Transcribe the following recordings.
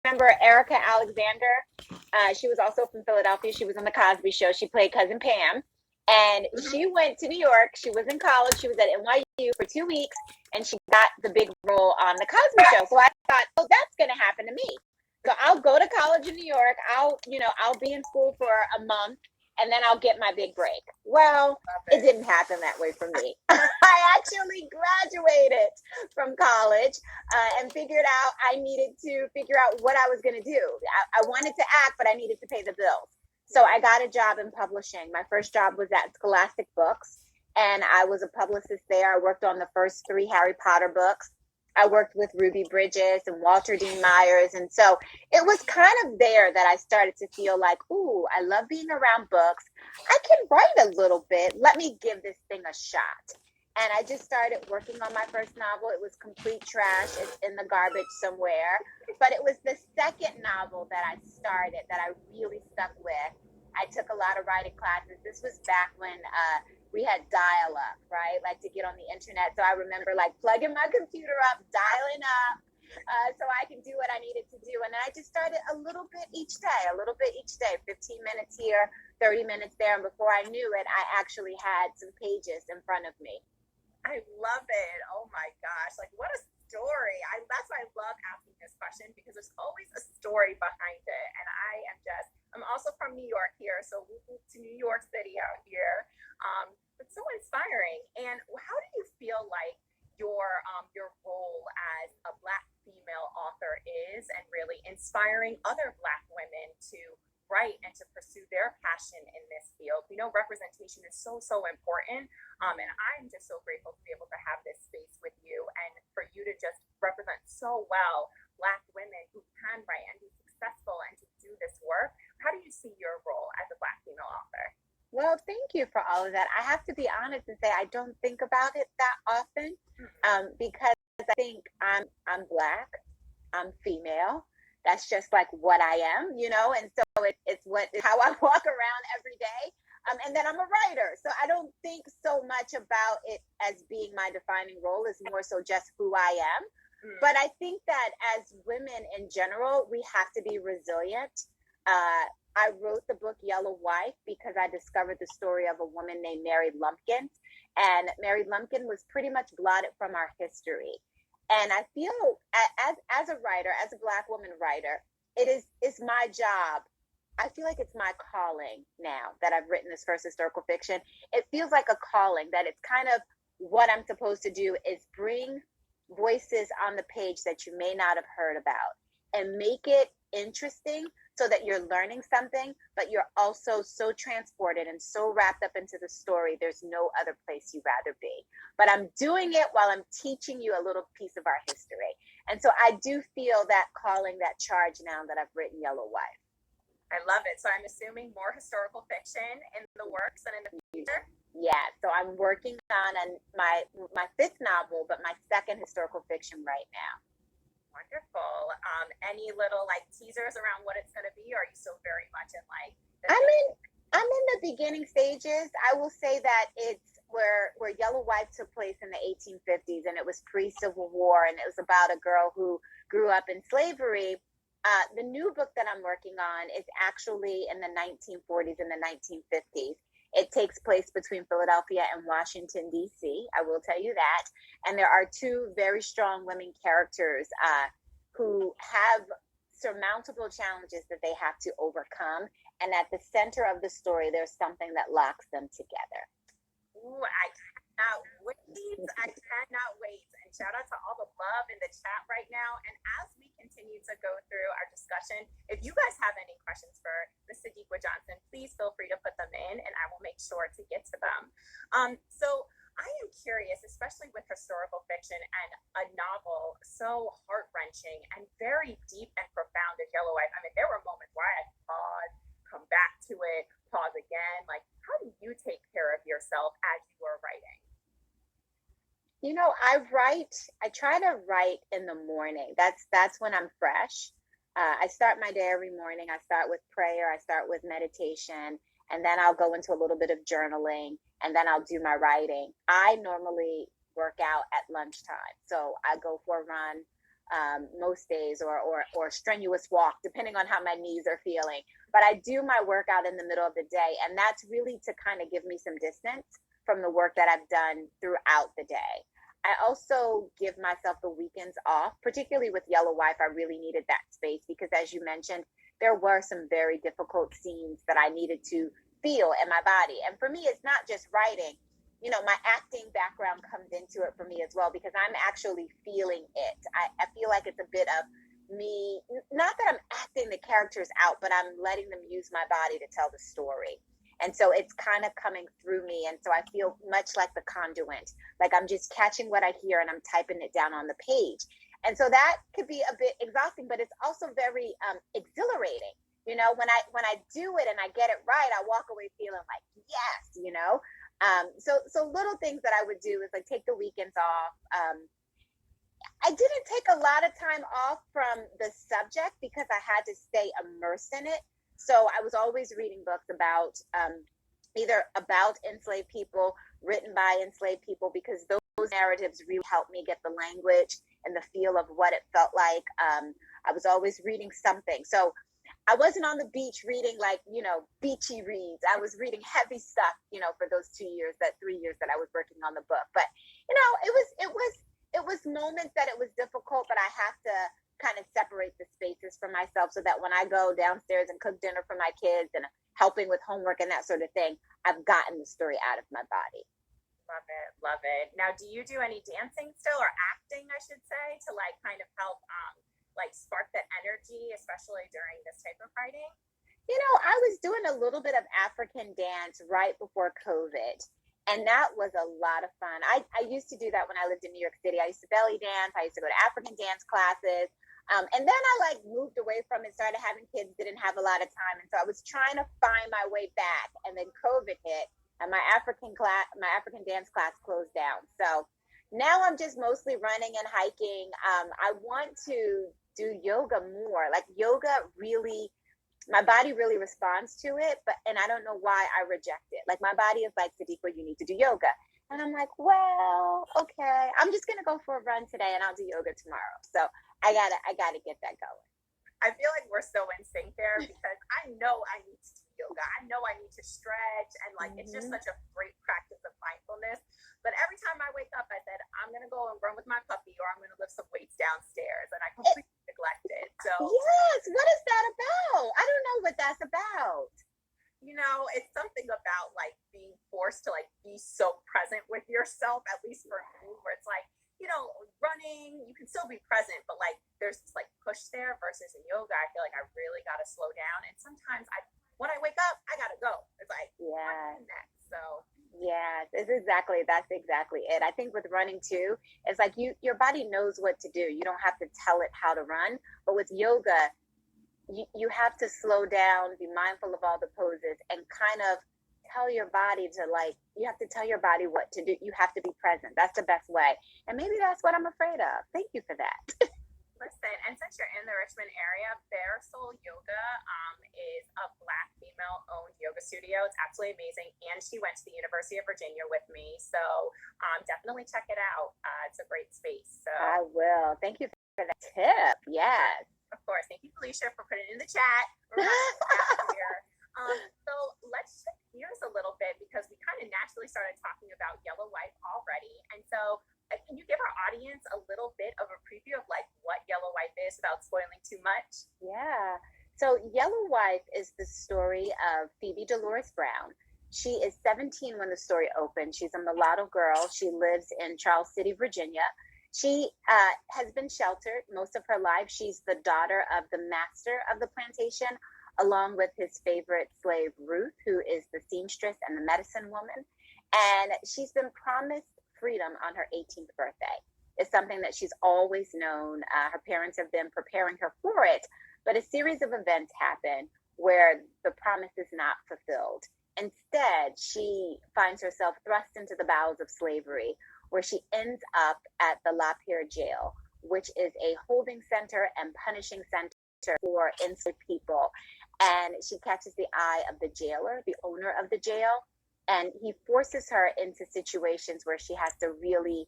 remember Erica Alexander? She was also from Philadelphia. She was on the Cosby Show. She played Cousin Pam. And she went to New York. She was in college. She was at NYU for 2 weeks, and she got the big role on the Cosby Show. So I thought, oh, that's going to happen to me. So I'll go to college in New York. I'll be in school for a month, and then I'll get my big break. Well, it didn't happen that way for me. I actually graduated from college and figured out I needed to figure out what I was going to do. I wanted to act, but I needed to pay the bills. So I got a job in publishing. My first job was at Scholastic Books, and I was a publicist there. I worked on the first 3 Harry Potter books. I worked with Ruby Bridges and Walter Dean Myers. And so it was kind of there that I started to feel like, ooh, I love being around books. I can write a little bit. Let me give this thing a shot. And I just started working on my first novel. It was complete trash. It's in the garbage somewhere. But it was the second novel that I started that I really stuck with. I took a lot of writing classes. This was back when we had dial-up, right? Like to get on the internet. So I remember like plugging my computer up, dialing up, so I can do what I needed to do. And then I just started a little bit each day, 15 minutes here, 30 minutes there. And before I knew it, I actually had some pages in front of me. I love it. Oh my gosh. Like what a story. That's why I love asking this question, because there's always a story behind it. And I'm also from New York here. So we moved to New York City out here. It's so inspiring. And how do you feel like your role as a Black female author is, and really inspiring other Black women to write and to pursue their passion in this field? We know representation is so important, and I'm just so grateful to be able to have this space with you, and for you to just represent so well Black women who can write and be successful and to do this work. How do you see your role as a Black female author? Well, thank you for all of that. I have to be honest and say I don't think about it that often, because I think I'm Black, I'm female. That's just like what I am, and so it's how I walk around every day. And then I'm a writer. So I don't think so much about it as being my defining role. It's more so just who I am. But I think that as women in general, we have to be resilient. I wrote the book Yellow Wife because I discovered the story of a woman named Mary Lumpkin. And Mary Lumpkin was pretty much blotted from our history. And I feel as a writer, as a Black woman writer, it's my job. I feel like it's my calling now that I've written this first historical fiction. It feels like a calling, that it's kind of what I'm supposed to do is bring voices on the page that you may not have heard about and make it interesting so that you're learning something, but you're also so transported and so wrapped up into the story. There's no other place you'd rather be. But I'm doing it while I'm teaching you a little piece of our history. And so I do feel that calling, that charge now that I've written Yellow Wife. I love it. So I'm assuming more historical fiction in the works and in the future? Yeah, so I'm working on my 5th novel, but my 2nd historical fiction right now. Wonderful. Any little teasers around what it's going to be, or are you still very much in I'm in the beginning stages. I will say that it's where Yellow Wife took place in the 1850s, and it was pre-Civil War, and it was about a girl who grew up in slavery. The new book that I'm working on is actually in the 1940s and the 1950s. It takes place between Philadelphia and Washington, D.C. I will tell you that. And there are 2 very strong women characters who have surmountable challenges that they have to overcome. And at the center of the story, there's something that locks them together. Ooh, I cannot wait. I cannot wait. And shout out to all the love in the chat right now. And as we continue to go through our discussion, if you guys have any questions for Ms. Sadeqa Johnson, please feel free to put them in, and I will make sure to get to them. So I am curious, especially with historical fiction and a novel so heart-wrenching and very deep and profound as Yellow Wife. I mean, there were moments where I had to pause, come back to it, pause again. How do you take care of yourself as you are writing? I try to write in the morning. That's when I'm fresh. I start my day every morning. I start with prayer. I start with meditation, and then I'll go into a little bit of journaling, and then I'll do my writing. I normally work out at lunchtime. So I go for a run. most days, or strenuous walk, depending on how my knees are feeling. But I do my workout in the middle of the day, and that's really to kind of give me some distance from the work that I've done throughout the day. I also give myself the weekends off, particularly with Yellow Wife. I really needed that space because, as you mentioned, there were some very difficult scenes that I needed to feel in my body. And for me, it's not just writing. You know, my acting background comes into it for me as well because I'm actually feeling it. I feel like it's a bit of me, not that I'm acting the characters out, but I'm letting them use my body to tell the story. And so it's kind of coming through me. And so I feel much like the conduit, like I'm just catching what I hear and I'm typing it down on the page. And so that could be a bit exhausting, but it's also very exhilarating. You know, when I do it and I get it right, I walk away feeling like, yes, you know. So little things that I would do is like take the weekends off. I didn't take a lot of time off from the subject because I had to stay immersed in it. So I was always reading books about either about enslaved people, written by enslaved people, because those narratives really helped me get the language and the feel of what it felt like. I was always reading something. So I wasn't on the beach reading like, you know, beachy reads. I was reading heavy stuff, you know, for those 3 years that I was working on the book. But, you know, it was moments that it was difficult, but I have to kind of separate the spaces for myself so that when I go downstairs and cook dinner for my kids and helping with homework and that sort of thing, I've gotten the story out of my body. Love it, love it. Now, do you do any dancing still, or acting, I should say, to like kind of help like spark that energy, especially during this type of writing? You know, I was doing a little bit of African dance right before COVID. And that was a lot of fun. I used to do that when I lived in New York City. I used to belly dance. I used to go to African dance classes. And then I like moved away from it, started having kids, didn't have a lot of time. And so I was trying to find my way back. And then COVID hit and my African dance class closed down. So now I'm just mostly running and hiking. I want to do yoga more. Like yoga really, my body really responds to it, and I don't know why I reject it. Like my body is like, Sadeqa, you need to do yoga. And I'm like, well, okay, I'm just gonna go for a run today and I'll do yoga tomorrow. So I gotta get that going. I feel like we're so in sync there because I know I need to do yoga. I know I need to stretch, and like it's just such a great practice of mindfulness. But every time I wake up, I said, I'm gonna go and run with my puppy, or I'm gonna lift some weights downstairs, and I completely neglect it. So yes, what is that about? I don't know what that's about. You know, it's something about like being forced to like be so present with yourself, at least for me, where it's like, you know, running, you can still be present, but like there's this like push there versus in yoga, I feel like I really got to slow down. And sometimes when I wake up, I got to go. It's like, yeah. next. So yeah, that's exactly it. I think with running too, it's like your body knows what to do. You don't have to tell it how to run. But with yoga, you have to slow down, be mindful of all the poses, and kind of tell your body to like, you have to tell your body what to do. You have to be present. That's the best way. And maybe that's what I'm afraid of. Thank you for that. listen, and since you're in the Richmond area, Bare Soul Yoga is a Black female-owned yoga studio. It's absolutely amazing, and she went to the University of Virginia with me, so definitely check it out. It's a great space. So I will. Thank you for that tip. Yes. of course, thank you, Felicia, for putting it in the chat. Here. So let's shift gears a little bit because we kind of naturally started talking about Yellow Wife already, and so can you give our audience a little bit of a preview of like what Yellow Wife is without spoiling too much? Yeah. So Yellow Wife is the story of Phoebe Dolores Brown. She is 17 when the story opened. She's a mulatto girl. She lives in Charles City, Virginia. She has been sheltered most of her life. She's the daughter of the master of the plantation, along with his favorite slave, Ruth, who is the seamstress and the medicine woman. And she's been promised freedom on her 18th birthday. It's something that she's always known. Her parents have been preparing her for it, but a series of events happen where the promise is not fulfilled. Instead, she finds herself thrust into the bowels of slavery, where she ends up at the La Pierre jail, which is a holding center and punishing center for enslaved people. And she catches the eye of the jailer, the owner of the jail, and he forces her into situations where she has to really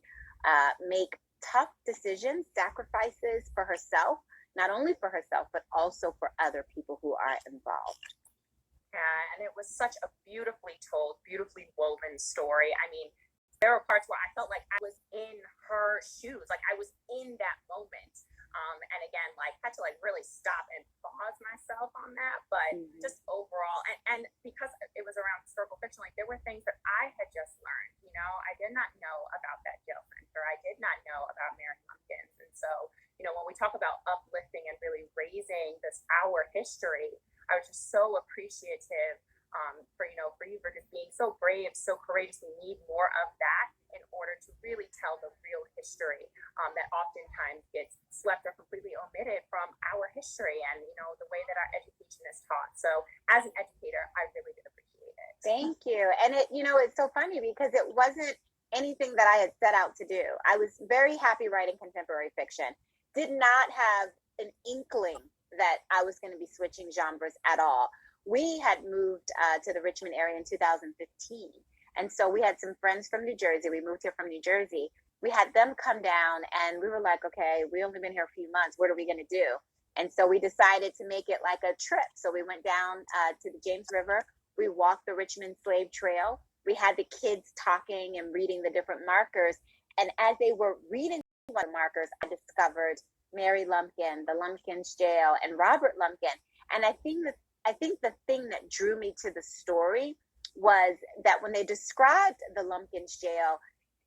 make tough decisions, sacrifices for herself, not only for herself, but also for other people who are involved. Yeah, and it was such a beautifully told, beautifully woven story. I mean, there were parts where I felt like I was in her shoes, like I was in that moment. And again, like had to like really stop and pause myself on that. But Mm-hmm. just overall, and because it was around historical fiction, like there were things that I had just learned. You know, I did not know about that jail center. I did not know about Mary Lumpkins. And so, you know, when we talk about uplifting and really raising this our history, I was just so appreciative for for you for just being so brave, so courageous. We need more of that in order to really tell the real history that oftentimes gets swept or completely omitted from our history and the way that our education is taught. So as an educator, I really did appreciate it. Thank you. And it's so funny because it wasn't anything that I had set out to do. I was very happy writing contemporary fiction. Did not have an inkling that I was going to be switching genres at all. We had moved to the Richmond area in 2015. And so we had some friends from New Jersey. We moved here from New Jersey. We had them come down and we were like, okay, we only been here a few months. What are we going to do? And so we decided to make it like a trip. So we went down to the James River. We walked the Richmond Slave Trail. We had the kids talking and reading the different markers. And as they were reading the markers, I discovered Mary Lumpkin, the Lumpkins Jail, and Robert Lumpkin. And I think the thing that drew me to the story was that when they described the Lumpkins Jail,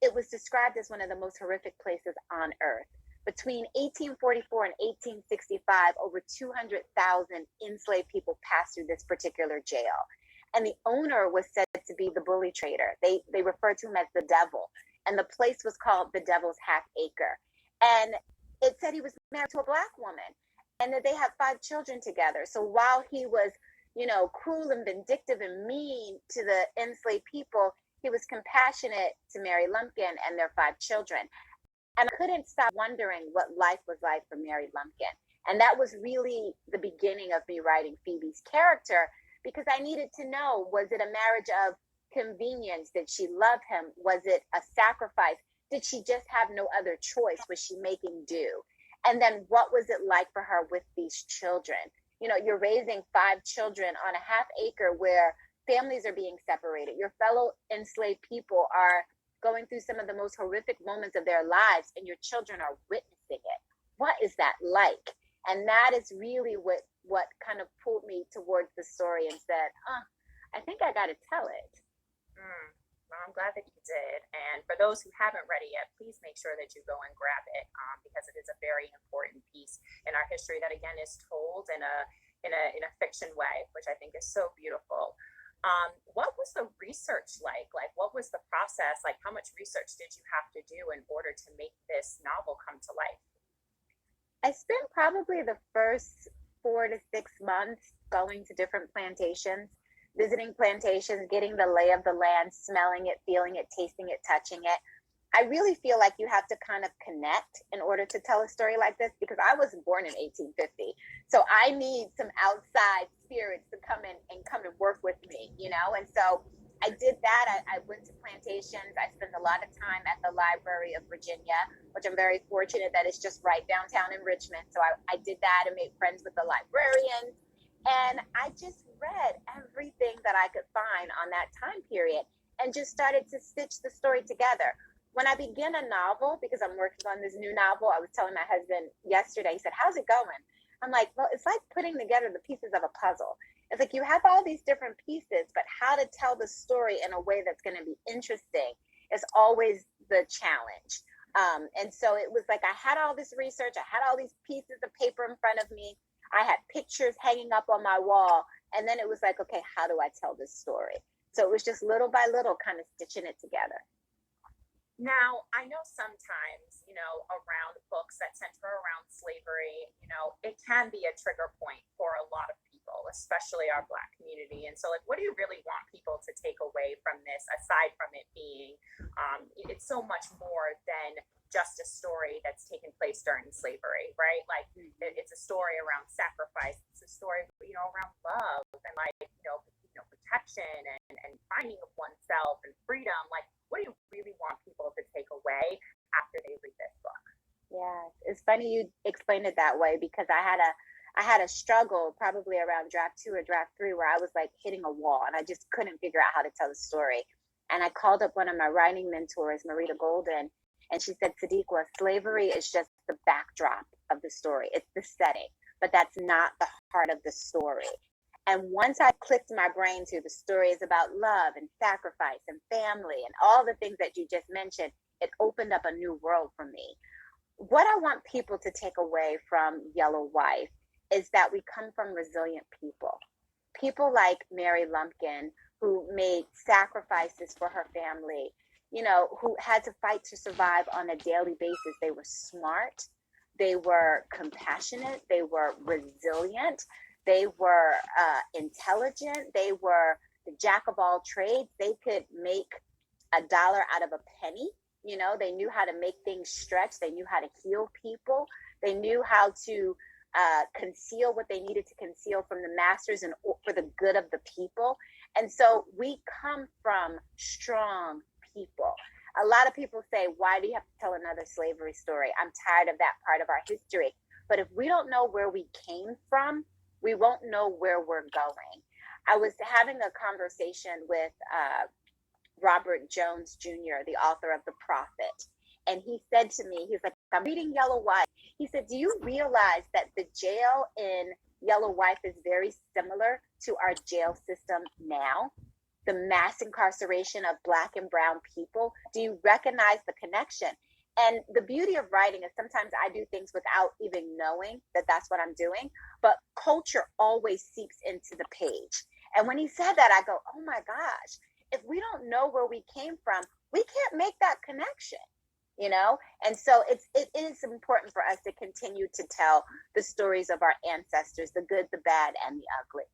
it was described as one of the most horrific places on earth. Between 1844 and 1865, over 200,000 enslaved people passed through this particular jail. And the owner was said to be the bully trader. They referred to him as the devil. And the place was called the Devil's Half Acre. And it said he was married to a black woman and that they had 5 children together. So while he was, cruel and vindictive and mean to the enslaved people, he was compassionate to Mary Lumpkin and their 5 children. And I couldn't stop wondering what life was like for Mary Lumpkin. And that was really the beginning of me writing Phoebe's character because I needed to know, was it a marriage of convenience? Did she love him? Was it a sacrifice? Did she just have no other choice? Was she making do? And then what was it like for her with these children? You're raising 5 children on a half acre where families are being separated. Your fellow enslaved people are going through some of the most horrific moments of their lives and your children are witnessing it. What is that like? And that is really what kind of pulled me towards the story and said, I think I got to tell it. Well, I'm glad that you did. And for those who haven't read it yet, please make sure that you go and grab it because it is a very important piece in our history that, again, is told in a fiction way, which I think is so beautiful. What was the research like? Like, what was the process? Like, how much research did you have to do in order to make this novel come to life? I spent probably the first 4 to 6 months going to different plantations, visiting plantations, getting the lay of the land, smelling it, feeling it, tasting it, touching it. I really feel like you have to kind of connect in order to tell a story like this because I was born in 1850. So I need some outside spirits to come in and come and work with me, And so I did that. I went to plantations. I spent a lot of time at the Library of Virginia, which I'm very fortunate that it's just right downtown in Richmond. So I did that and made friends with the librarians. And I just read everything that I could find on that time period and just started to stitch the story together. When I begin a novel, because I'm working on this new novel, I was telling my husband yesterday, he said, how's it going? I'm like, well, it's like putting together the pieces of a puzzle. It's like you have all these different pieces, but how to tell the story in a way that's going to be interesting is always the challenge. And so it was like I had all this research, I had all these pieces of paper in front of me, I had pictures hanging up on my wall, and then it was like, okay, how do I tell this story? So it was just little by little kind of stitching it together. Now, I know sometimes, around books that center around slavery, it can be a trigger point for a lot of people, especially our Black community. And so, like, what do you really want people to take away from this, aside from it being, it's so much more than just a story that's taken place during slavery, right? Like, it's a story around sacrifice. It's a story, around love and, like, protection and finding of oneself and freedom. Like, what do you really want people to take away after they read this book? funny you explained it that way, because I had a struggle probably around draft 2 or draft 3 where I was like hitting a wall and I just couldn't figure out how to tell the story. And I called up one of my writing mentors, Marita Golden, and she said, Sadeqa, slavery is just the backdrop of the story. It's the setting, but that's not the heart of the story. And once I clicked my brain to the story is about love and sacrifice and family and all the things that you just mentioned, it opened up a new world for me. What I want people to take away from Yellow Wife is that we come from resilient people. People like Mary Lumpkin, who made sacrifices for her family, you know, who had to fight to survive on a daily basis. They were smart, they were compassionate, they were resilient, they were intelligent, they were the jack of all trades. They could make a dollar out of a penny. You know, they knew how to make things stretch. They knew how to heal people. They knew how to conceal what they needed to conceal from the masters and for the good of the people. And so we come from strong people. A lot of people say, why do you have to tell another slavery story? I'm tired of that part of our history. But if we don't know where we came from, we won't know where we're going. I was having a conversation with Robert Jones Jr., the author of The Prophet. And he said to me, he's like, I'm reading Yellow Wife. He said, do you realize that the jail in Yellow Wife is very similar to our jail system now? The mass incarceration of Black and brown people. Do you recognize the connection? And the beauty of writing is sometimes I do things without even knowing that that's what I'm doing, but culture always seeps into the page. And when he said that, I go, oh my gosh, if we don't know where we came from, we can't make that connection, you know? And so it is important for us to continue to tell the stories of our ancestors, the good, the bad, and the ugly.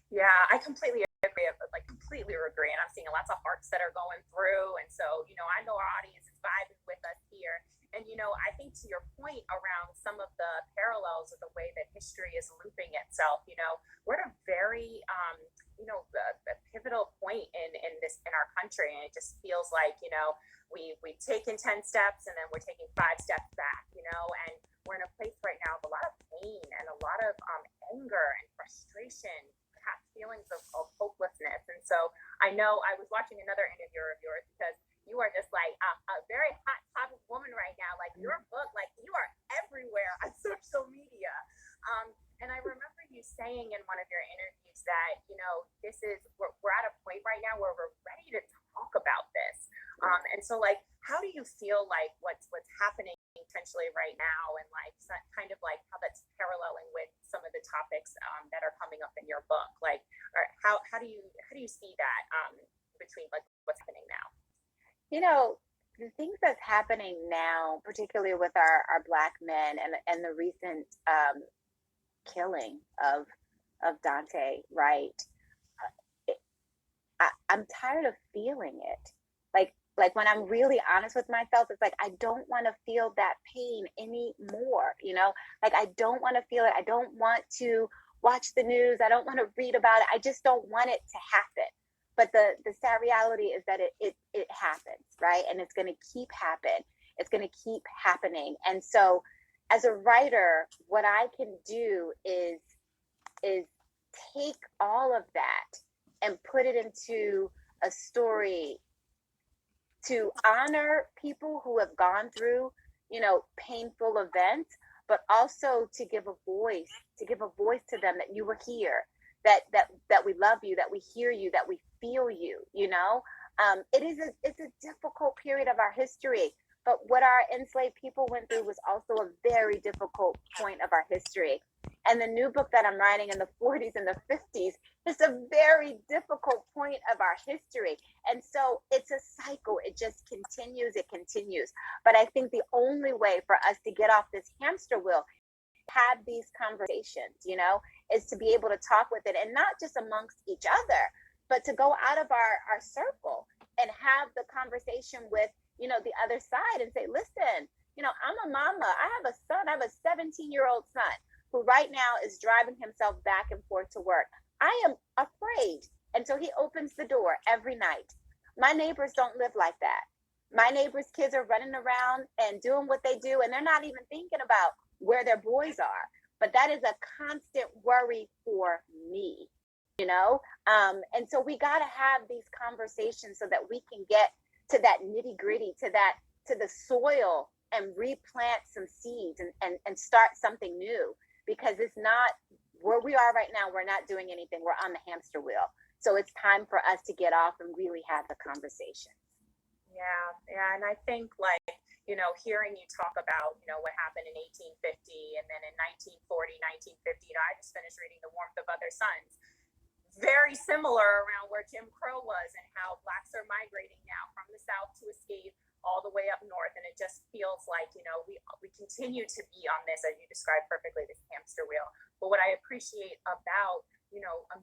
Yeah, I completely agree. Like completely agree. And I'm seeing lots of hearts that are going through. And so, you know, I know our audience is vibing with us here. And, you know, I think to your point around some of the parallels of the way that history is looping itself, you know, we're at a very, you know, a pivotal point in our country. And it just feels like, you know, we've taken 10 steps and then we're taking 5 steps back, you know, and we're in a place right now of a lot of pain and a lot of anger and frustration, feelings of hopelessness. And so I know I was watching another interview of yours because you are just like a very hot topic woman right now. Like your book, like you are everywhere on social media. And I remember you saying in one of your interviews that, you know, we're at a point right now where we're ready to talk about this. And so like, how do you feel like what's happening potentially right now, and like kind of like how that's paralleling with some of the topics that are coming up in your book? Like, or how do you see that between like what's happening now? You know, the things that's happening now, particularly with our Black men and the recent killing of Dante, right? I'm tired of feeling it. Like when I'm really honest with myself, it's like I don't want to feel that pain anymore. You know, like I don't want to feel it. I don't want to watch the news. I don't want to read about it. I just don't want it to happen. But the sad reality is that it happens, right? And it's going to keep happen. It's going to keep happening. And so, as a writer, what I can do is take all of that and put it into a story to honor people who have gone through, you know, painful events, but also to give a voice to them, that you were here, that we love you, that we hear you, that we feel you, you know. It's a difficult period of our history, but what our enslaved people went through was also a very difficult point of our history. And the new book that I'm writing in the 40s and the 50s is a very difficult point of our history. And so it's a cycle. It just continues. It continues. But I think the only way for us to get off this hamster wheel, have these conversations, you know, is to be able to talk with it, and not just amongst each other, but to go out of our circle and have the conversation with, you know, the other side and say, listen, you know, I'm a mama. I have a son. I have a 17-year-old son who right now is driving himself back and forth to work. I am afraid until he opens the door every night. My neighbors don't live like that. My neighbors' kids are running around and doing what they do, and they're not even thinking about where their boys are. But that is a constant worry for me, you know? And so we got to have these conversations so that we can get to that nitty gritty, to the soil and replant some seeds and start something new, because it's not where we are right now. We're not doing anything. We're on the hamster wheel. So it's time for us to get off and really have the conversation. Yeah, yeah, and I think like, hearing you talk about, what happened in 1850 and then in 1940, 1950, I just finished reading The Warmth of Other Suns. Very similar around where Jim Crow was and how blacks are migrating now from the South to escape all the way up north. And it just feels like, we continue to be on this, as you described perfectly, this hamster wheel. But what I appreciate about,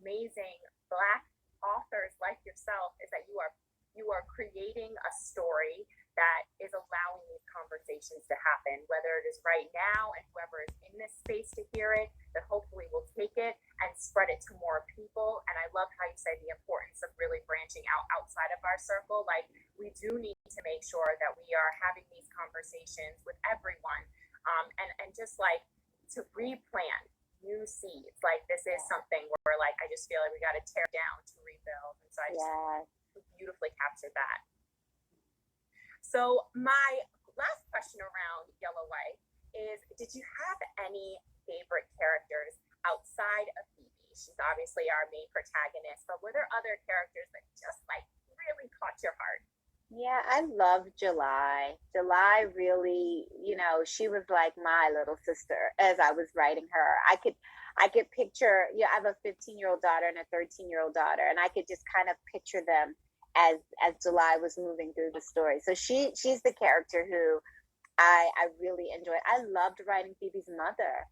amazing black authors like yourself is that you are creating a story that is allowing these conversations to happen, whether it is right now and whoever is in this space to hear it, that hopefully will take it and spread it to more people. And I love how you say the importance of really branching out outside of our circle. Like, we do need to make sure that we are having these conversations with everyone, and just like to replant new seeds. Like, this is something where like I just feel like we got to tear down to rebuild. And so I just beautifully captured that. So my last question around Yellow White is, did you have any favorite characters outside of Phoebe? She's obviously our main protagonist, but were there other characters that just like really caught your heart? Yeah, I love July. July really, she was like my little sister as I was writing her. I could picture, I have a 15-year-old daughter and a 13-year-old daughter, and I could just kind of picture them as July was moving through the story. So she's the character who I really enjoyed. I loved writing Phoebe's mother.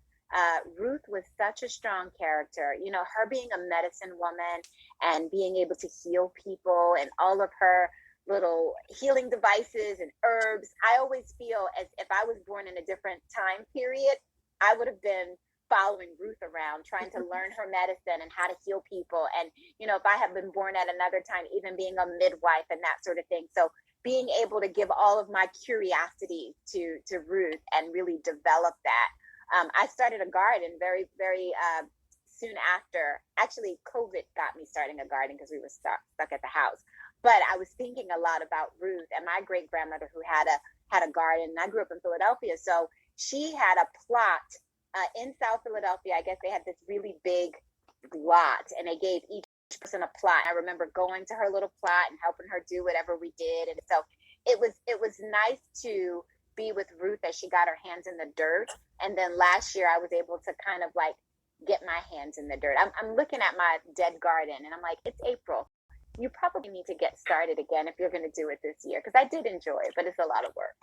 Ruth was such a strong character. Her being a medicine woman and being able to heal people and all of her little healing devices and herbs. I always feel as if I was born in a different time period, I would have been following Ruth around, trying to learn her medicine and how to heal people. And, if I had been born at another time, even being a midwife and that sort of thing. So being able to give all of my curiosity to Ruth and really develop that. I started a garden very, very soon after. Actually, COVID got me starting a garden because we were stuck at the house. But I was thinking a lot about Ruth and my great grandmother who had a garden. And I grew up in Philadelphia, so she had a plot in South Philadelphia. I guess they had this really big lot, and they gave each person a plot. I remember going to her little plot and helping her do whatever we did, and so it was nice to be with Ruth as she got her hands in the dirt. And then last year I was able to kind of like get my hands in the dirt. I'm looking at my dead garden and I'm like, it's April. You probably need to get started again if you're going to do it this year, because I did enjoy it, but it's a lot of work.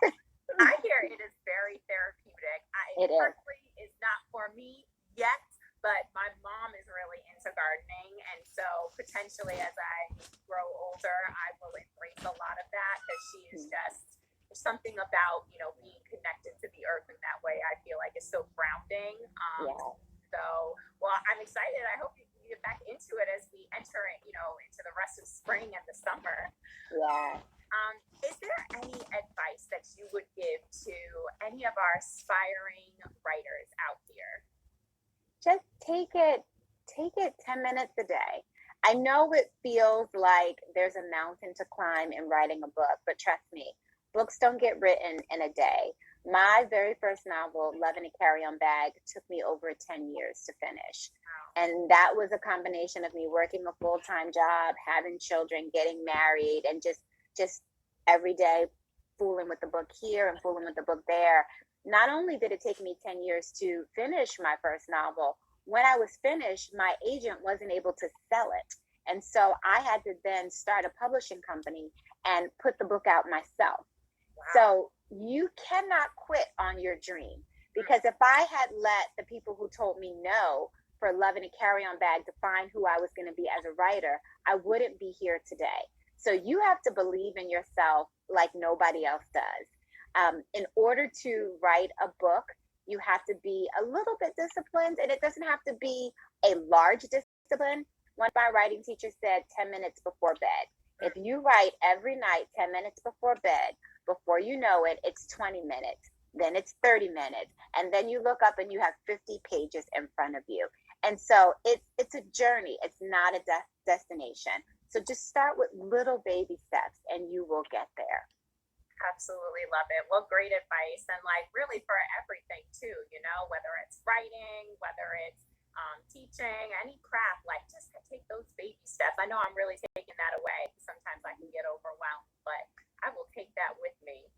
I hear it is very therapeutic. It personally is not for me yet, but my mom is really into gardening, and so potentially as I grow older, I will embrace a lot of that, because she is just, there's something about being connected to the earth in that way. I feel like it's so grounding. So, well, I'm excited. I hope you get back into it as we enter, into the rest of spring and the summer. Yeah. Is there any advice that you would give to any of our aspiring writers out here? Just take it 10 minutes a day. I know it feels like there's a mountain to climb in writing a book, but trust me, books don't get written in a day. My very first novel, Love in a Carry-On Bag, took me over 10 years to finish. And that was a combination of me working a full-time job, having children, getting married, and just every day fooling with the book here and fooling with the book there. Not only did it take me 10 years to finish my first novel, when I was finished, my agent wasn't able to sell it. And so I had to then start a publishing company and put the book out myself. Wow. So you cannot quit on your dream, because if I had let the people who told me no for Love in a Carry-On Bag define who I was going to be as a writer, I wouldn't be here today. So you have to believe in yourself like nobody else does. In order to write a book, you have to be a little bit disciplined, and it doesn't have to be a large discipline. One of my writing teachers said 10 minutes before bed. If you write every night 10 minutes before bed, before you know it, it's 20 minutes, then it's 30 minutes, and then you look up and you have 50 pages in front of you. And so it's a journey. It's not a destination. So just start with little baby steps and you will get there. Absolutely love it. Well, great advice. And like really for everything too, you know, whether it's writing, whether it's teaching, any craft, like just take those baby steps. I know I'm really taking that away. Sometimes I can get overwhelmed, but I will take that with me.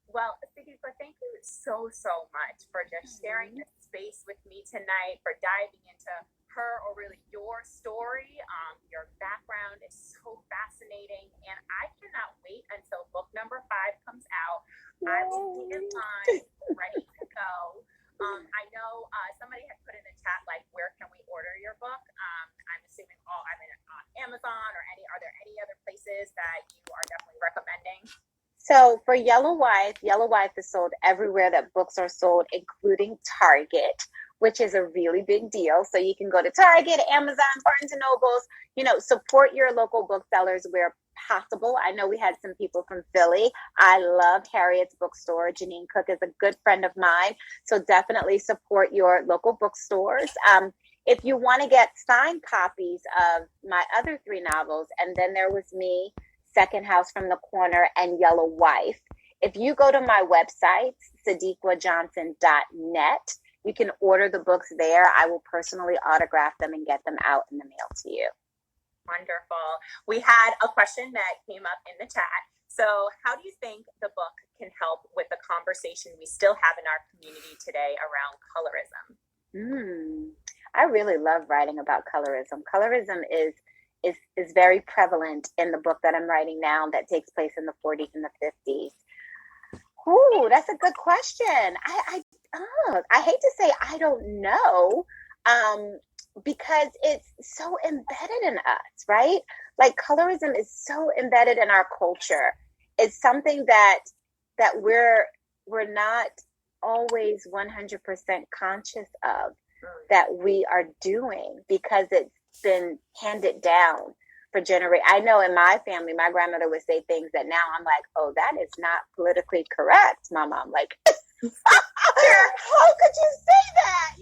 Well, Sadeqa, thank you so much for just sharing this space with me tonight, for diving into her or really your story. Your background is so fascinating, and I cannot wait until book number 5 comes out. I will be in line, ready to go. I know somebody had put in the chat, like, where can we order your book? I'm assuming on Amazon or are there any other places that you are definitely recommending? So for Yellow Wife is sold everywhere that books are sold, including Target, which is a really big deal. So you can go to Target, Amazon, Barnes and Nobles, support your local booksellers where possible. I know we had some people from Philly. I love Harriet's bookstore. Janine Cook is a good friend of mine. So definitely support your local bookstores. If you want to get signed copies of my other 3 novels, And Then There Was Me, Second House from the Corner, and Yellow Wife, if you go to my website, sadeqajohnson.net, you can order the books there. I will personally autograph them and get them out in the mail to you. Wonderful. We had a question that came up in the chat. So how do you think the book can help with the conversation we still have in our community today around colorism? I really love writing about colorism. Colorism is very prevalent in the book that I'm writing now that takes place in the 40s and the 50s. Ooh, that's a good question. I hate to say I don't know, because it's so embedded in us, right? Like colorism is so embedded in our culture. It's something that we're not always 100% conscious of that we are doing, because it's been handed down for generations. I know in my family, my grandmother would say things that now I'm like, oh, that is not politically correct. My mom, like, how could you say that?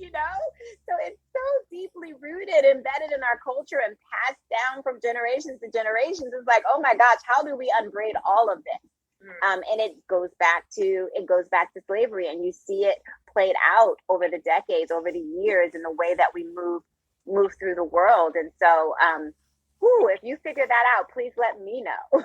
So it's so deeply rooted, embedded in our culture, and passed down from generations to generations. It's like, oh my gosh, how do we unbraid all of this? And it goes back to slavery, and you see it played out over the decades, over the years, in the way that we move through the world. And so, if you figure that out, please let me know.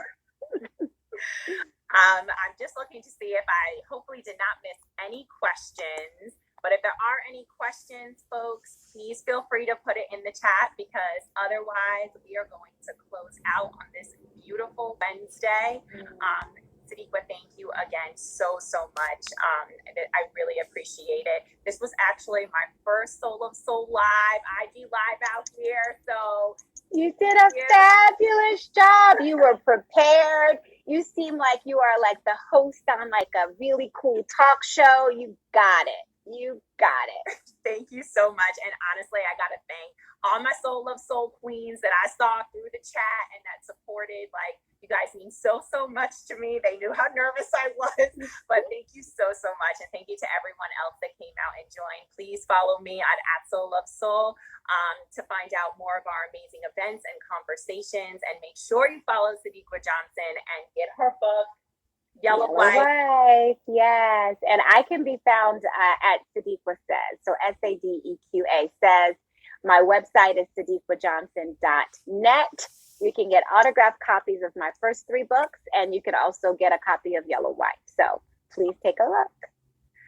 I'm just looking to see if I hopefully did not miss any questions. But if there are any questions, folks, please feel free to put it in the chat, because otherwise we are going to close out on this beautiful Wednesday. Sadeqa, thank you again so much. I really appreciate it. This was actually my first Soul of Soul live, IG live out here. So you did a fabulous job. You were prepared. You seem like you are like the host on like a really cool talk show. You got it. Thank you so much. And honestly, I got to thank all my Soul of Soul queens that I saw through the chat and that supported. Like, you guys mean so much to me. They knew how nervous I was, but thank you so much. And thank you to everyone else that came out and joined. Please follow me at Soul of Soul to find out more of our amazing events and conversations. And make sure you follow Sadeqa Johnson and get her book, Yellow Wife. Yes. And I can be found at Sadeqa Says. So SADEQA Says. My website is sadeqajohnson.net. You can get autographed copies of my first 3 books, and you can also get a copy of Yellow Wife. So please take a look.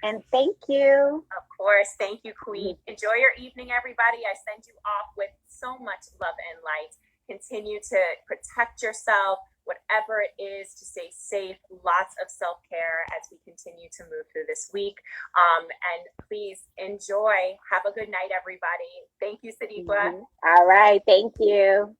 And thank you. Of course. Thank you, Queen. Enjoy your evening, everybody. I send you off with so much love and light. Continue to protect yourself, whatever it is, to stay safe. Lots of self-care as we continue to move through this week. And please enjoy. Have a good night, everybody. Thank you, Sadeqa. All right. Thank you.